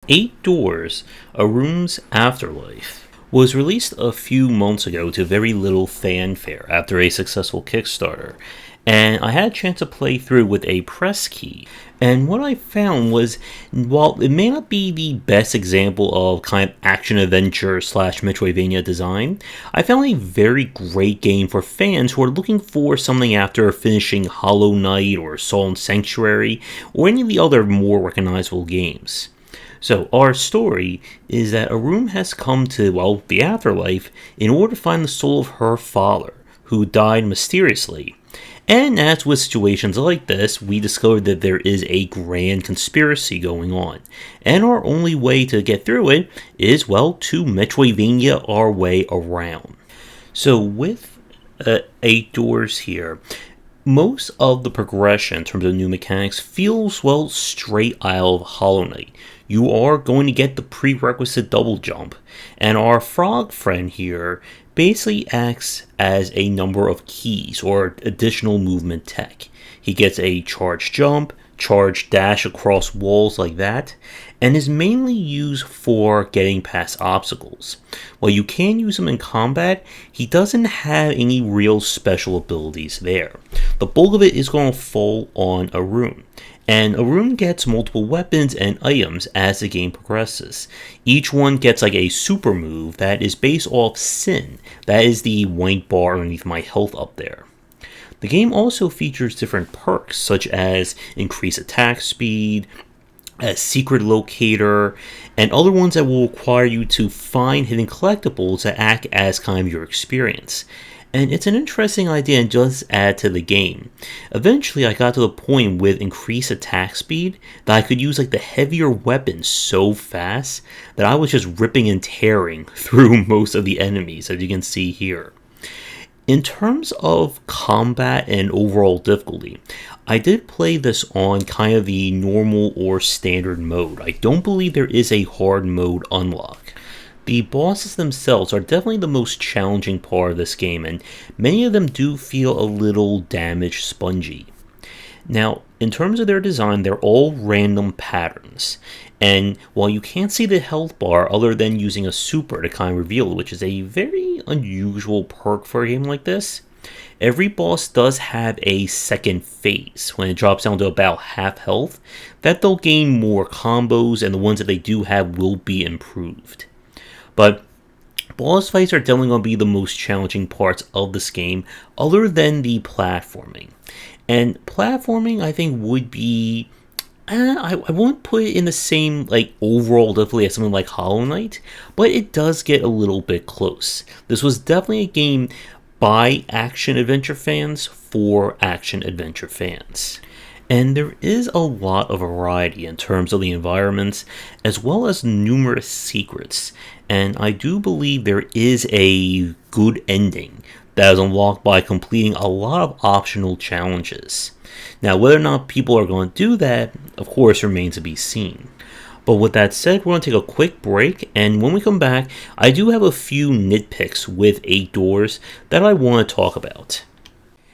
Eight Doors, Arum's Afterlife, was released a few months ago to very little fanfare after a successful Kickstarter, and I had a chance to play through with a press key. And what I found was, while it may not be the best example of kind of action-adventure slash Metroidvania design, I found a very great game for fans who are looking for something after finishing Hollow Knight or Soul and Sanctuary, or any of the other more recognizable games. So our story is that Arum has come to, the afterlife in order to find the soul of her father, who died mysteriously. And as with situations like this, we discovered that there is a grand conspiracy going on. And our only way to get through it is, to Metroidvania our way around. So with 8 Doors here, most of the progression in terms of new mechanics feels, straight out of Hollow Knight. You are going to get the prerequisite double jump, and our frog friend here basically acts as a number of keys or additional movement tech. He gets a charge jump, charge dash across walls like that, and is mainly used for getting past obstacles. While you can use him in combat, he doesn't have any real special abilities there. The bulk of it is going to fall on Arum. And Arum gets multiple weapons and items as the game progresses. Each one gets like a super move that is based off Sin. That is the white bar underneath my health up there. The game also features different perks such as increased attack speed, a secret locator, and other ones that will require you to find hidden collectibles that act as kind of your experience. And it's an interesting idea and does add to the game. Eventually I got to the point with increased attack speed that I could use like the heavier weapons so fast that I was just ripping and tearing through most of the enemies, as you can see here. In terms of combat and overall difficulty, I did play this on kind of the normal or standard mode. I don't believe there is a hard mode unlock. The bosses themselves are definitely the most challenging part of this game, and many of them do feel a little damage spongy. Now, in terms of their design, they're all random patterns, and while you can't see the health bar other than using a super to kind of reveal it, which is a very unusual perk for a game like this, every boss does have a second phase. When it drops down to about half health, that they'll gain more combos, and the ones that they do have will be improved. But boss fights are definitely going to be the most challenging parts of this game, other than the platforming. And platforming, I think, would be... I won't put it in the same overall difficulty as something like Hollow Knight, but it does get a little bit close. This was definitely a game by action-adventure fans for action-adventure fans. And there is a lot of variety in terms of the environments, as well as numerous secrets. And I do believe there is a good ending that is unlocked by completing a lot of optional challenges. Now, whether or not people are going to do that, of course, remains to be seen. But with that said, we're going to take a quick break, and when we come back, I do have a few nitpicks with 8 Doors that I want to talk about.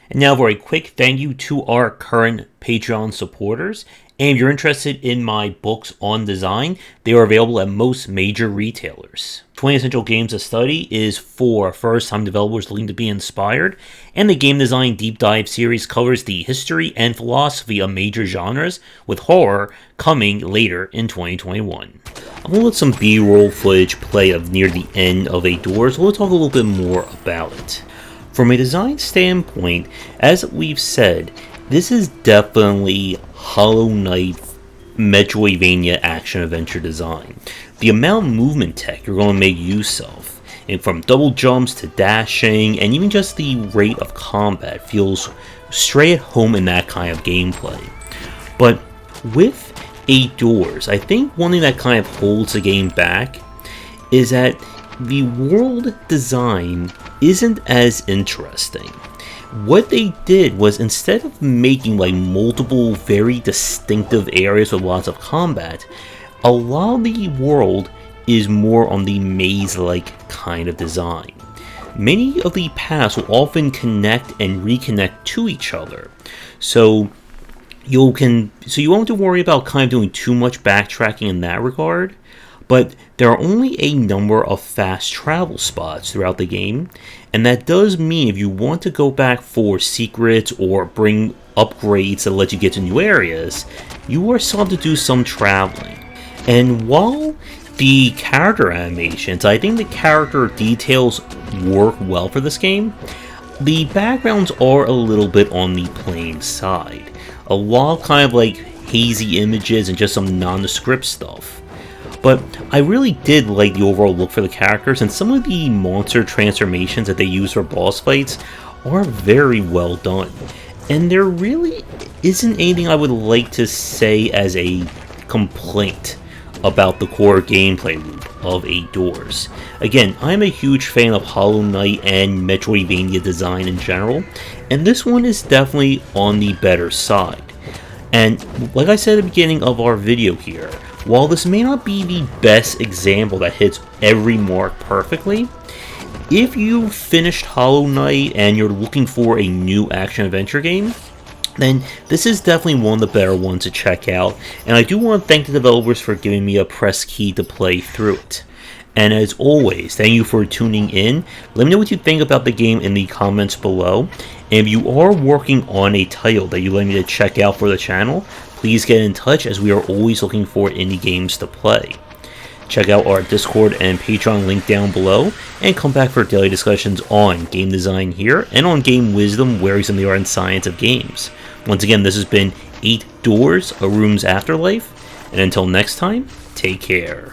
And now for a quick thank you to our current Patreon supporters. And if you're interested in my books on design, they are available at most major retailers. 20 Essential Games to Study is for first-time developers looking to be inspired, and the Game Design Deep Dive series covers the history and philosophy of major genres, with horror coming later in 2021. I'm going to let some B-roll footage play of near the end of 8 Doors, so we'll talk a little bit more about it. From a design standpoint, as we've said, this is definitely Hollow Knight Metroidvania action-adventure design. The amount of movement tech you're going to make use of, and from double jumps to dashing, and even just the rate of combat feels straight at home in that kind of gameplay. But with 8 Doors, I think one thing that kind of holds the game back is that the world design isn't as interesting. What they did was, instead of making multiple very distinctive areas with lots of combat, a lot of the world is more on the maze-like kind of design. Many of the paths will often connect and reconnect to each other. So so you won't have to worry about kind of doing too much backtracking in that regard. But there are only a number of fast travel spots throughout the game, and that does mean if you want to go back for secrets or bring upgrades that let you get to new areas, you are still have to do some traveling. And while the character animations, I think the character details work well for this game, the backgrounds are a little bit on the plain side. A lot of kind of like hazy images and just some nondescript stuff. But I really did like the overall look for the characters, and some of the monster transformations that they use for boss fights are very well done. And there really isn't anything I would like to say as a complaint about the core gameplay loop of 8 Doors. Again, I'm a huge fan of Hollow Knight and Metroidvania design in general, and this one is definitely on the better side. And like I said at the beginning of our video here, while this may not be the best example that hits every mark perfectly, if you finished Hollow Knight and you're looking for a new action-adventure game, then this is definitely one of the better ones to check out, and I do want to thank the developers for giving me a press key to play through it. And as always, thank you for tuning in. Let me know what you think about the game in the comments below, and if you are working on a title that you'd like me to check out for the channel, please get in touch, as we are always looking for indie games to play. Check out our Discord and Patreon link down below, and come back for daily discussions on game design here, and on game wisdom, worries in the art and science of games. Once again, this has been 8 Doors, Arum's Afterlife, and until next time, take care.